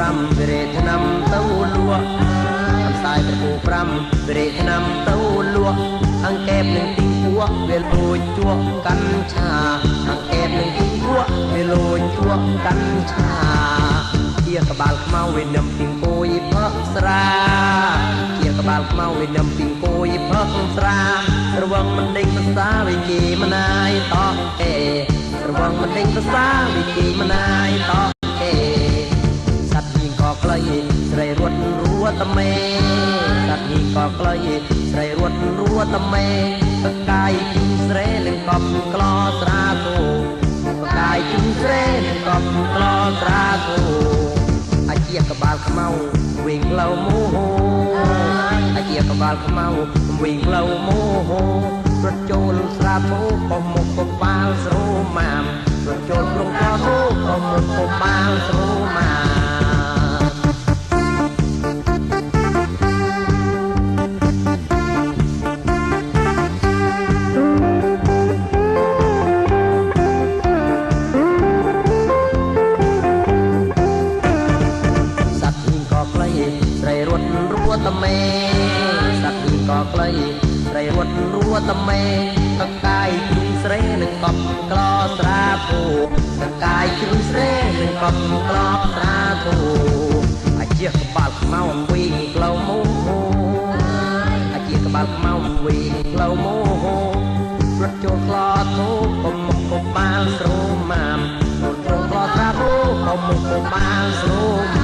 5វិរេថ្នាំទៅលក់អំសាយប្រពូ5វិរេថ្នាំទៅលក់អង្កេបនឹងទីពួកវាលួចជក់កាន់ឆាអង្កេបនឹងទីពួកវាលួចជក់កាន់ឆាជាក្បាលខ្មៅវានឹមពីគួយផឹកស្រាជាក្បាលខ្មៅវានឹមពីគួយផឹកស្រារវងមិនដេញភាសាវិគីមណាយតោះអេរវងមិនដេញភាសាវិគីមណាយតោះអេសត្វញីក៏ក្លៃស្រីរត់រួតមេសត្វញីក៏ក្លៃស្រីរត់រួតមេបកាយជិះស្រែនឹងកប់ក្លោស្រាគោបកាយជិះស្រែនឹងកប់ក្លោស្រាគោអាជាក្បាលខ្មៅវិញឡៅមោហអាជាក្បាលខ្មៅវិញឡៅមោហរត់ចូលស្រាពោក៏មុខក៏បាលស្រូម៉ាមរត់ចូលក្នុងក្លោក៏មុខក៏បាលស្រូម៉ាតមេសត្វនេះក៏ក្លៃស្រីរត់រួតមេតកាយជុំស្រែនឹងកប់ក្លោស្រាធូតកាយជុំស្រែនឹងកប់ក្លោស្រាធូអាជាក្បាលខ្មៅវិញក្លៅមោអាជាក្បាលខ្មៅវិញក្លៅមោរត់ចូលក្លោធូក៏មុខក៏បាលស្រូម៉ាមរត់ចូលក្លោស្រាធូក៏មុខក៏បាលស្រូ